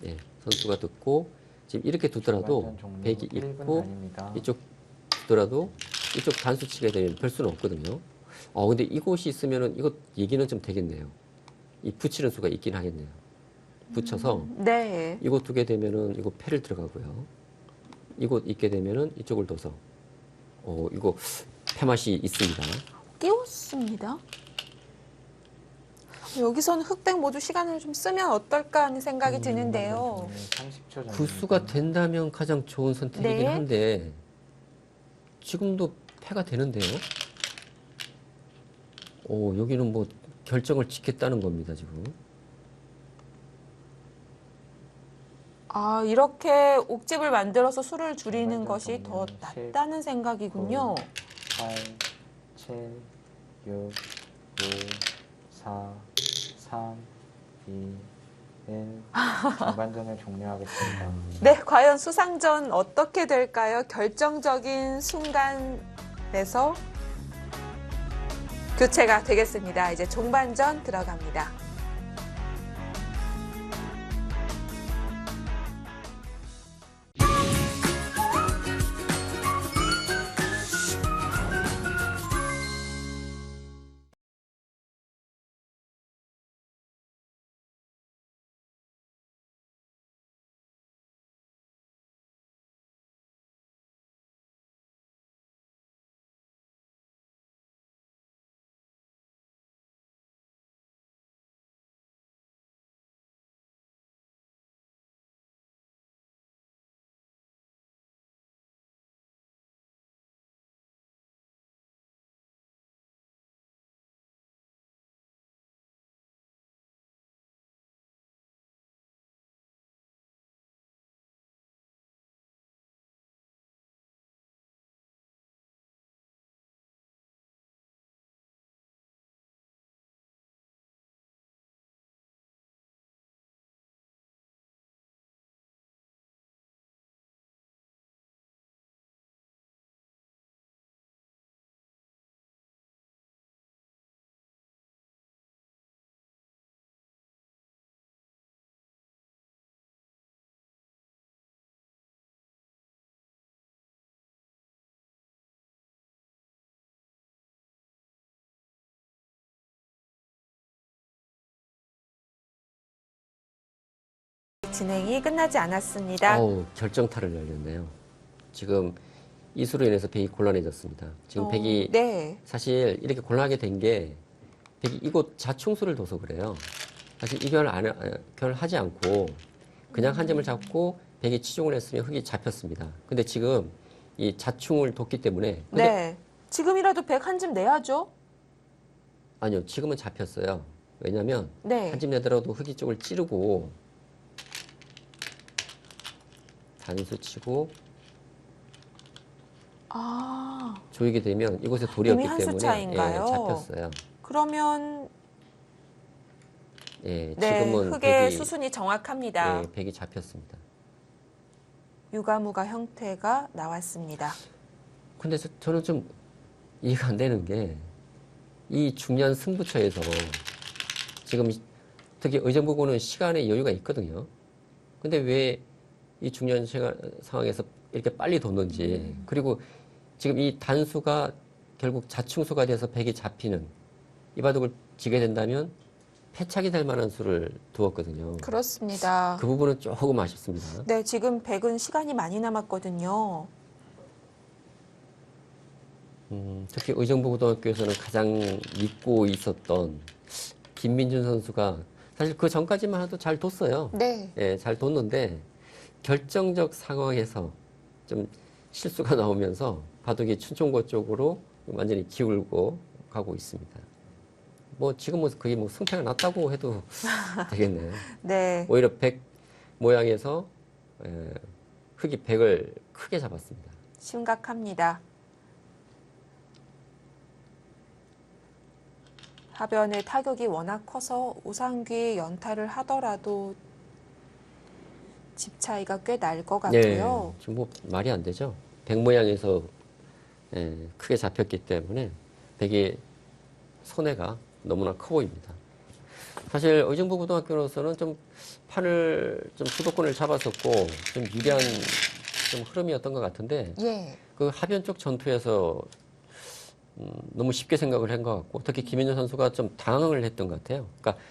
네, 선수가 듣고 지금 이렇게 두더라도 백이 있고 이쪽 두더라도 이쪽 단수 치게 되면 별 수는 없거든요. 근데 이곳이 있으면은 이거 얘기는 좀 되겠네요. 이 붙이는 수가 있긴 하겠네요. 붙여서 네. 이곳 두게 되면은 이거 패를 들어가고요. 이곳 있게 되면은 이쪽을 둬서 이거 패맛이 있습니다. 띄웠습니다. 여기서는 흑백 모두 시간을 좀 쓰면 어떨까 하는 생각이 드는데요. 30초 구수가 된다면 가장 좋은 선택이긴 네. 한데 지금도 패가 되는데요. 여기는 뭐 결정을 짓겠다는 겁니다, 지금. 이렇게 옥집을 만들어서 수를 줄이는 것이 더 정리는 낫다는 생각이군요. 8, 7, 6, 5, 4, 3, B는 중반전을 종료하겠습니다. 네, 과연 수상전 어떻게 될까요? 결정적인 순간에서 교체가 되겠습니다. 이제 종반전 들어갑니다. 진행이 끝나지 않았습니다. 결정타를 날렸네요. 지금 이수로 인해서 백이 곤란해졌습니다. 지금 백이 네. 사실 이렇게 곤란하게 된 게 백이 이곳 자충수를 둬서 그래요. 사실 결하지 않고 그냥 한 점을 잡고 백이 치중을 했으면 흙이 잡혔습니다. 근데 지금 이 자충을 뒀기 때문에 네. 지금이라도 100 한 점 내야죠. 아니요, 지금은 잡혔어요. 왜냐하면 네. 한 점 내더라도 흙이 쪽을 찌르고 단수 치고 조이게 되면 이곳에 돌이 이미 없기 한수 때문에 차이인가요? 잡혔어요. 그러면 네, 네, 지금은 흙의 수순이 정확합니다. 백이 잡혔습니다. 유가무가 형태가 나왔습니다. 근데 저는 좀 이해가 안 되는 게 이 중요한 승부처에서 지금 특히 의정부고는 시간의 여유가 있거든요. 근데 왜 이 중요한 상황에서 이렇게 빨리 뒀는지 그리고 지금 이 단수가 결국 자충수가 돼서 백이 잡히는 이 바둑을 지게 된다면 패착이 될 만한 수를 두었거든요. 그렇습니다. 그 부분은 조금 아쉽습니다. 네, 지금 100은 시간이 많이 남았거든요. 특히 의정부고등학교에서는 가장 믿고 있었던 김민준 선수가 사실 그 전까지만 해도 잘 뒀어요. 네. 예, 잘 뒀는데 결정적 상황에서 좀 실수가 나오면서 바둑이 춘총고 쪽으로 완전히 기울고 가고 있습니다. 뭐 지금 뭐 거의 뭐 승패가 났다고 해도 되겠네요. 네. 오히려 백 모양에서 흙이 백을 크게 잡았습니다. 심각합니다. 하변의 타격이 워낙 커서 오상귀 연타를 하더라도 집 차이가 꽤 날 것 같고요. 지금 뭐 말이 안 되죠. 백 모양에서 크게 잡혔기 때문에 백의 손해가 너무나 커 보입니다. 사실 의정부 고등학교로서는 좀 판을 좀 주도권을 잡았었고 좀 유리한 좀 흐름이었던 것 같은데 예. 그 하변 쪽 전투에서 너무 쉽게 생각을 한 것 같고 특히 김민준 선수가 좀 당황을 했던 것 같아요. 그러니까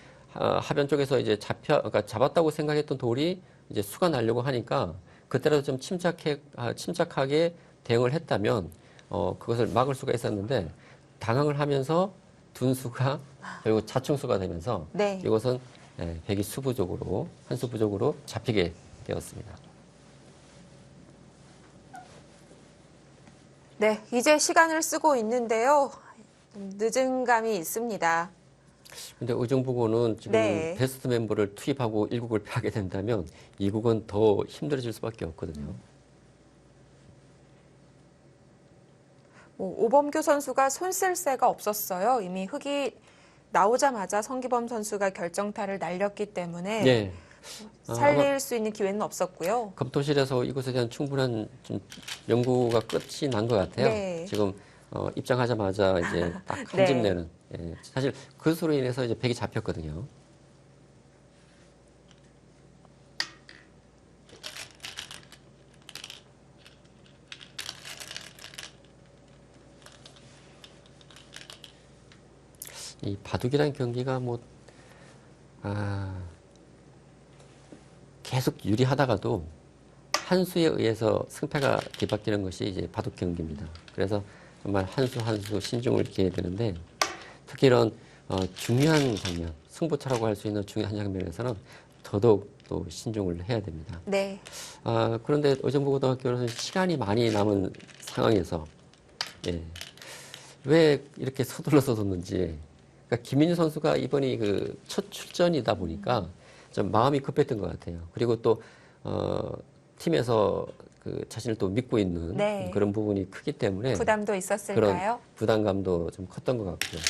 하변 쪽에서 이제 그러니까 잡았다고 생각했던 돌이 이제 수가 나려고 하니까 그때라도 좀 침착하게 대응을 했다면 그것을 막을 수가 있었는데 당황을 하면서 둔수가 결국 자충수가 되면서 네. 이것은 백이 한 수 부족으로 잡히게 되었습니다. 네, 이제 시간을 쓰고 있는데요. 좀 늦은 감이 있습니다. 근데 의정부고는 지금 네. 베스트 멤버를 투입하고 1국을 패하게 된다면 2국은 더 힘들어질 수밖에 없거든요. 오범규 선수가 손쓸 새가 없었어요. 이미 흙이 나오자마자 성기범 선수가 결정타를 날렸기 때문에 예. 살릴 수 있는 기회는 없었고요. 검토실에서 이것에 대한 충분한 좀 연구가 끝이 난 것 같아요. 네. 지금 입장하자마자 이제 딱 한 집 네. 내는. 예. 사실 그것으로 인해서 이제 백이 잡혔거든요. 이 바둑이라는 경기가 계속 유리하다가도 한 수에 의해서 승패가 뒤바뀌는 것이 이제 바둑 경기입니다. 그래서 정말 한 수 한 수 신중을 기해야 되는데 특히 이런 중요한 장면, 승부처라고 할 수 있는 중요한 장면에서는 더더욱 또 신중을 해야 됩니다. 네. 그런데 의정부고등학교는 시간이 많이 남은 상황에서 예, 왜 이렇게 서둘러서 뒀는지 그러니까 김민주 선수가 이번이 그 첫 출전이다 보니까 좀 마음이 급했던 것 같아요. 그리고 또 팀에서 그 자신을 또 믿고 있는 네. 그런 부분이 크기 때문에 부담도 그런 있었을까요? 부담감도 좀 컸던 것 같고요.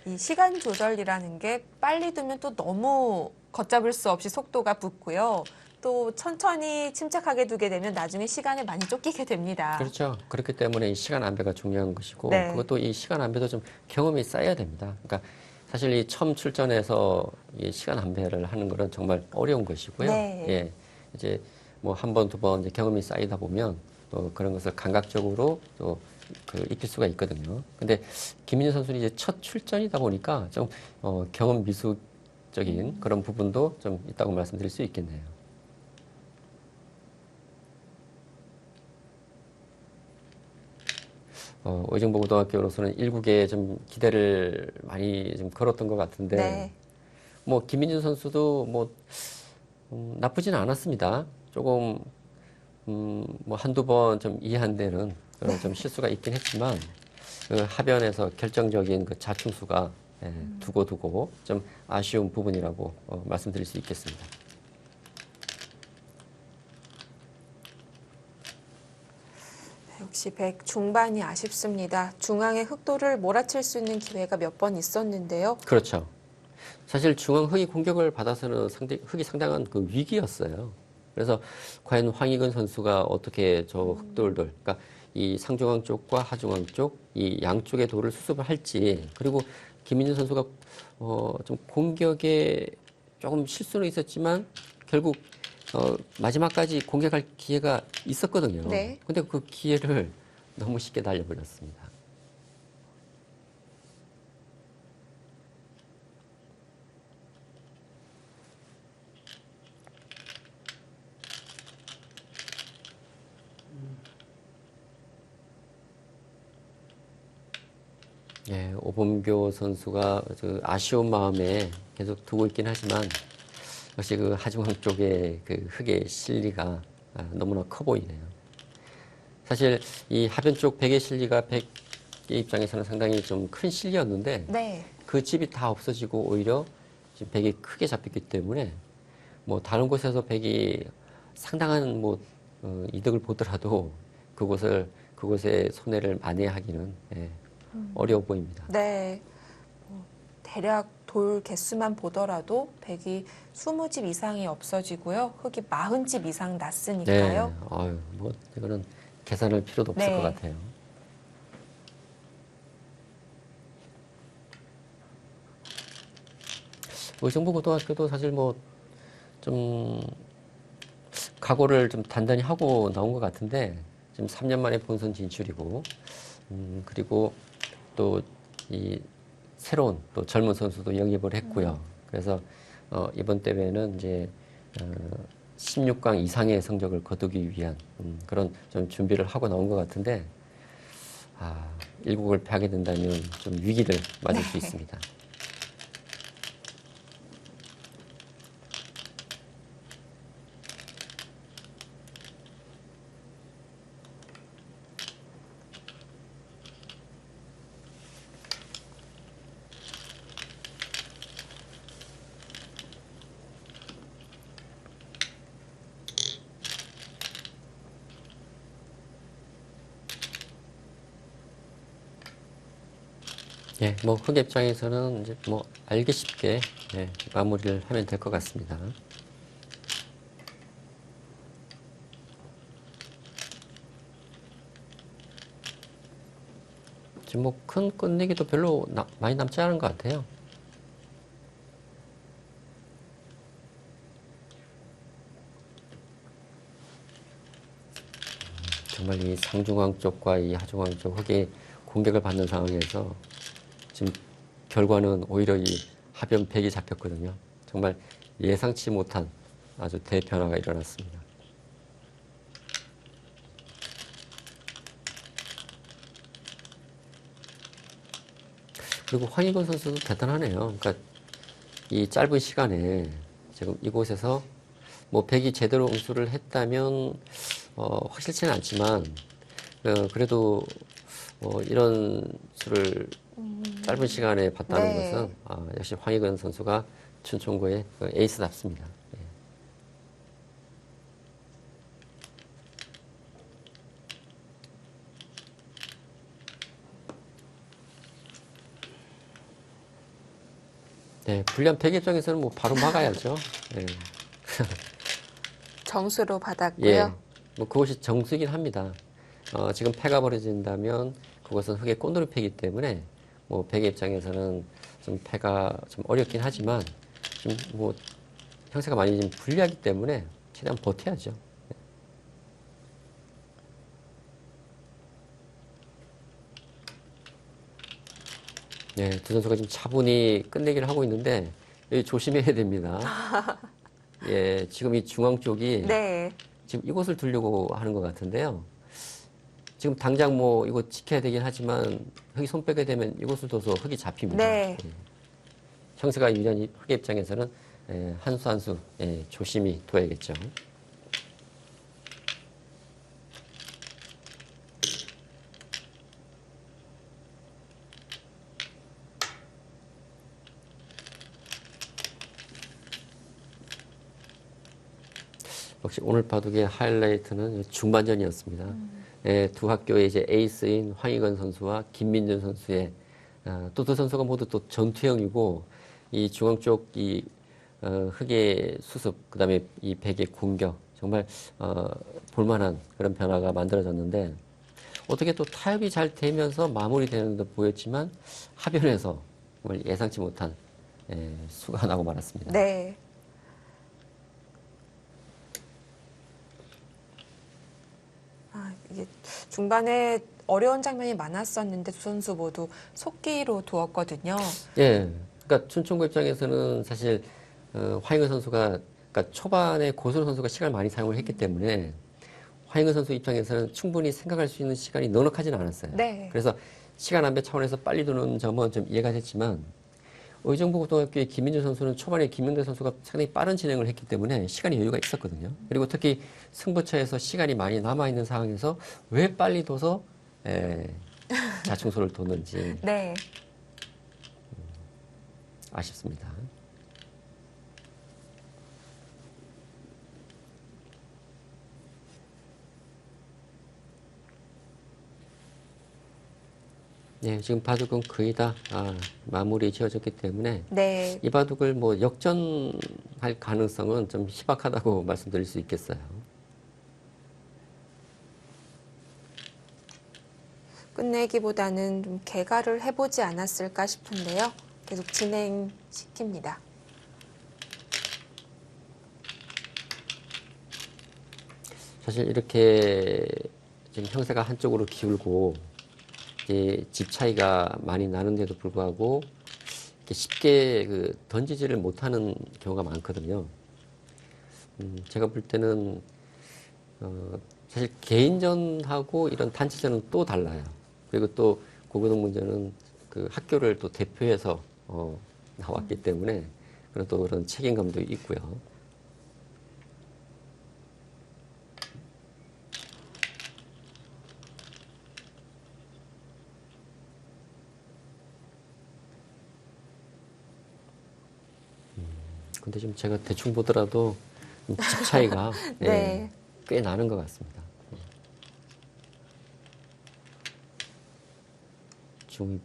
이 시간 조절이라는 게 빨리 두면 또 너무 걷잡을 수 없이 속도가 붙고요. 또 천천히 침착하게 두게 되면 나중에 시간에 많이 쫓기게 됩니다. 그렇죠. 그렇기 때문에 이 시간 안배가 중요한 것이고 네. 그것도 이 시간 안배도 좀 경험이 쌓여야 됩니다. 그러니까 사실 이 처음 출전해서 이 시간 안배를 하는 거는 정말 어려운 것이고요. 네. 예. 이제 뭐 한 번, 두 번 이제 경험이 쌓이다 보면 또 그런 것을 감각적으로 또 그 익힐 수가 있거든요. 근데 김민재 선수는 이제 첫 출전이다 보니까 좀 경험 미숙적인 그런 부분도 좀 있다고 말씀드릴 수 있겠네요. 의정부고등학교로서는 1국에 좀 기대를 많이 좀 걸었던 것 같은데, 네. 뭐, 김민준 선수도 나쁘진 않았습니다. 조금, 뭐, 한두 번 좀 이해한 데는 그런 좀 실수가 있긴 했지만, 그 하변에서 결정적인 그 자충수가 두고 좀 아쉬운 부분이라고 말씀드릴 수 있겠습니다. 역시 100 중반이 아쉽습니다. 중앙의 흑도를 몰아칠 수 있는 기회가 몇 번 있었는데요. 그렇죠. 사실 중앙 흑이 공격을 받아서는 흑이 상당한 그 위기였어요. 그래서 과연 황희근 선수가 어떻게 저 흑돌들, 그러니까 이 상중앙 쪽과 하중앙 쪽, 이 양쪽의 돌을 수습을 할지, 그리고 김민준 선수가 좀 공격에 조금 실수는 있었지만 결국 마지막까지 공격할 기회가 있었거든요. 네. 근데 그 기회를 너무 쉽게 날려버렸습니다. 예, 오범교 선수가 그 아쉬운 마음에 계속 두고 있긴 하지만 역시 그 하중항 쪽의 그 흑의 실리가 너무나 커 보이네요. 사실 이 하변 쪽 백의 실리가 백의 입장에서는 상당히 좀 큰 실리였는데 네. 그 집이 다 없어지고 오히려 지금 백이 크게 잡혔기 때문에 뭐 다른 곳에서 백이 상당한 이득을 보더라도 그곳에 손해를 만회하기는 어려워 보입니다. 네. 대략 돌 개수만 보더라도 백이 20집 이상이 없어지고요. 흑이 40집 이상 났으니까요. 이거는 계산할 필요도 없을 네. 것 같아요. 의정부고등학교도 사실 좀 각오를 좀 단단히 하고 나온 것 같은데 지금 3년 만에 본선 진출이고 그리고 또 이 새로운 또 젊은 선수도 영입을 했고요. 그래서 이번 대회는 이제 16강 이상의 성적을 거두기 위한 그런 좀 준비를 하고 나온 것 같은데 1국을 패하게 된다면 좀 위기를 맞을 수 있습니다. 예, 뭐 흑의 입장에서는 이제 뭐 알기 쉽게 예, 마무리를 하면 될 것 같습니다. 지금 뭐 큰 끝내기도 별로 많이 남지 않은 것 같아요. 정말 이 상중앙 쪽과 이 하중앙 쪽 흑이 공격을 받는 상황에서 지금 결과는 오히려 이 하변 100이 잡혔거든요. 정말 예상치 못한 아주 대변화가 일어났습니다. 그리고 황희건 선수도 대단하네요. 그러니까 이 짧은 시간에 지금 이곳에서 뭐 100이 제대로 응수를 했다면 확실치는 않지만 그래도 이런 수를 짧은 시간에 봤다는 네. 것은 역시 황희건 선수가 춘총고의 에이스답습니다. 예. 네, 불리한 100 입장에서는 뭐 바로 막아야죠. 예. 정수로 받았고요. 예, 뭐 그것이 정수이긴 합니다. 지금 패가 벌어진다면 그것은 흑의 꽃놀이패이기 때문에 뭐 백의 입장에서는 좀 패가 좀 어렵긴 하지만 지금 뭐 형세가 많이 좀 불리하기 때문에 최대한 버텨야죠. 네, 두 선수가 지금 차분히 끝내기를 하고 있는데 여기 조심해야 됩니다. 예, 지금 이 중앙 쪽이 네. 지금 이곳을 두려고 하는 것 같은데요. 지금 당장 뭐 이거 지켜야 되긴 하지만 흑이 손 빼게 되면 이곳을 둬서 흑이 잡힙니다. 네. 예. 형세가 유리한 흑의 입장에서는 한 수 한 수 조심히 둬야겠죠. 역시 오늘 바둑의 하이라이트는 중반전이었습니다. 두 학교의 이제 에이스인 황희건 선수와 김민준 선수의 또 두 선수가 모두 또 전투형이고 이 중앙 쪽 이 흑의 수습 그다음에 이 백의 공격 정말 볼만한 그런 변화가 만들어졌는데 어떻게 또 타협이 잘 되면서 마무리되는 듯 보였지만 하변에서 정말 예상치 못한 수가 나고 말았습니다. 네. 이게 중반에 어려운 장면이 많았었는데 두 선수 모두 속기로 두었거든요. 예. 그러니까 춘총고 입장에서는 사실 황희근 선수가 그러니까 초반에 고순 선수가 시간을 많이 사용을 했기 때문에 황희근 선수 입장에서는 충분히 생각할 수 있는 시간이 넉넉하지는 않았어요. 네. 그래서 시간 안배 차원에서 빨리 두는 점은 좀 이해가 됐지만 의정부고등학교의 김민준 선수는 초반에 김명대 선수가 상당히 빠른 진행을 했기 때문에 시간이 여유가 있었거든요. 그리고 특히 승부처에서 시간이 많이 남아있는 상황에서 왜 빨리 둬서 자충수를 뒀는지 네. 아쉽습니다. 네, 지금 바둑은 거의 다 마무리 지어졌기 때문에 네. 이 바둑을 뭐 역전할 가능성은 좀 희박하다고 말씀드릴 수 있겠어요. 끝내기보다는 좀 개가를 해보지 않았을까 싶은데요. 계속 진행시킵니다. 사실 이렇게 지금 형세가 한쪽으로 기울고 이제 집 차이가 많이 나는데도 불구하고 이렇게 쉽게 던지지를 못하는 경우가 많거든요. 제가 볼 때는 사실 개인전하고 이런 단체전은 또 달라요. 그리고 또 고고동문전은 그 학교를 또 대표해서 나왔기 때문에 그런 또 그런 책임감도 있고요. 근데 지금 제가 대충 보더라도 집 차이가 네. 꽤 나는 것 같습니다. 중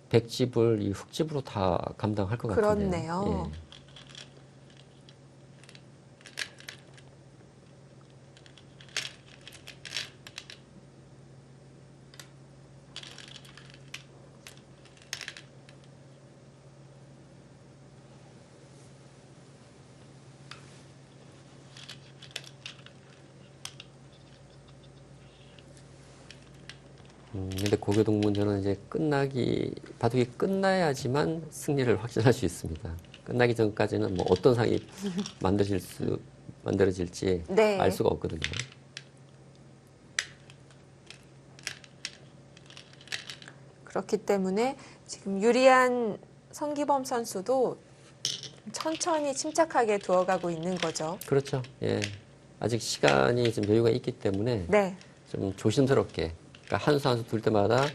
100집을 이 흑집으로 다 감당할 것 같은데요. 그렇네요. 예. 근데 고교동 문제는 이제 바둑이 끝나야지만 승리를 확신할 수 있습니다. 끝나기 전까지는 뭐 어떤 상이 만들어질지 네. 알 수가 없거든요. 그렇기 때문에 지금 유리한 성기범 선수도 천천히 침착하게 두어가고 있는 거죠. 그렇죠. 예. 아직 시간이 좀 여유가 있기 때문에 네. 좀 조심스럽게, 그러니까 한 수 한 수 둘 때마다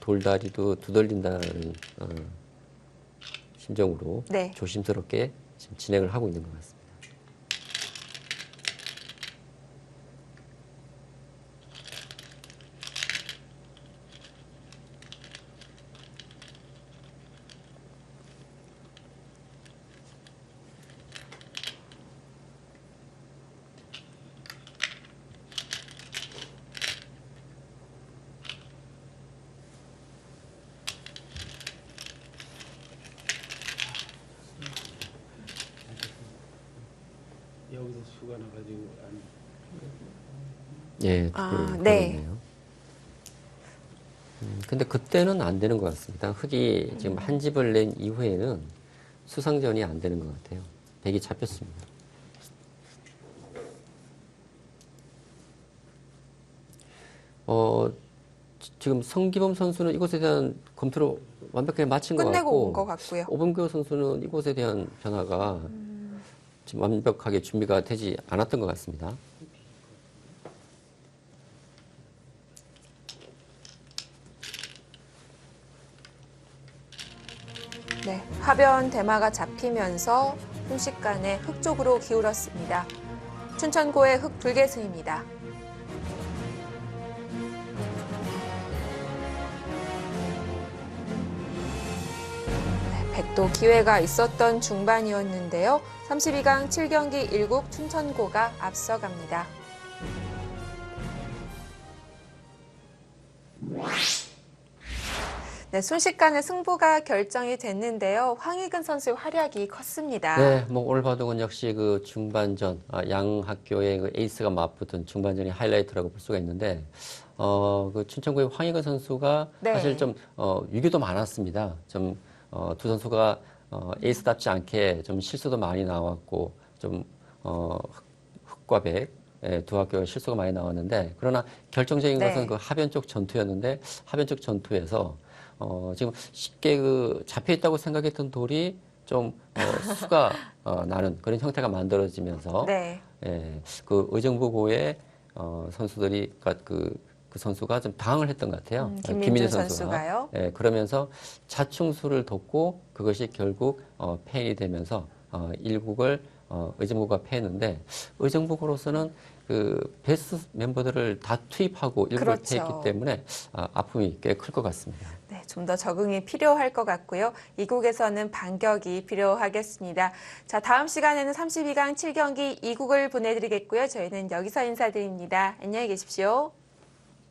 돌다리도 두들린다는 심정으로 네. 조심스럽게 지금 진행을 하고 있는 것 같습니다. 여기서 수가 나가지고 안 예, 네. 그렇네요. 근데 그때는 안 되는 것 같습니다. 흑이 지금 한 집을 낸 이후에는 수상전이 안 되는 것 같아요. 백이 잡혔습니다. 지금 성기범 선수는 이것에 대한 검토를 완벽하게 마친 것 끝내고 온 같고, 것 같고요. 오범규 선수는 이것에 대한 변화가 지금 완벽하게 준비가 되지 않았던 것 같습니다. 네, 하변 대마가 잡히면서 순식간에 흑 쪽으로 기울었습니다. 춘천고의 흑 불계승입니다. 네, 백도 기회가 있었던 중반이었는데요. 32강 7경기 1국 춘천고가 앞서갑니다. 네, 순식간에 승부가 결정이 됐는데요. 황희근 선수의 활약이 컸습니다. 네, 뭐 오늘 바둑은 역시 그 중반전, 양 학교의 그 에이스가 맞붙은 중반전이 하이라이트라고 볼 수가 있는데, 그 춘천고의 황희근 선수가 네. 사실 좀 위기도 많았습니다. 두 선수가 에이스답지 않게 좀 실수도 많이 나왔고, 좀 흑과 백, 두 학교의 실수가 많이 나왔는데, 그러나 결정적인 네. 것은 그 하변 쪽 전투였는데, 하변 쪽 전투에서 지금 쉽게 그 잡혀 있다고 생각했던 돌이 좀 수가 나는 그런 형태가 만들어지면서 네. 그 의정부고의 선수들이 그 선수가 좀 당황을 했던 것 같아요. 김민준 선수가요. 그러면서 자충수를 뒀고 그것이 결국 패인이 되면서 일국을 의정부가 패했는데 의정부고로서는 그 베스트 멤버들을 다 투입하고 일국을 그렇죠. 패했기 때문에 아픔이 꽤 클 것 같습니다. 네, 좀 더 적응이 필요할 것 같고요. 이국에서는 반격이 필요하겠습니다. 자, 다음 시간에는 32강 7경기 2국을 보내드리겠고요. 저희는 여기서 인사드립니다. 안녕히 계십시오.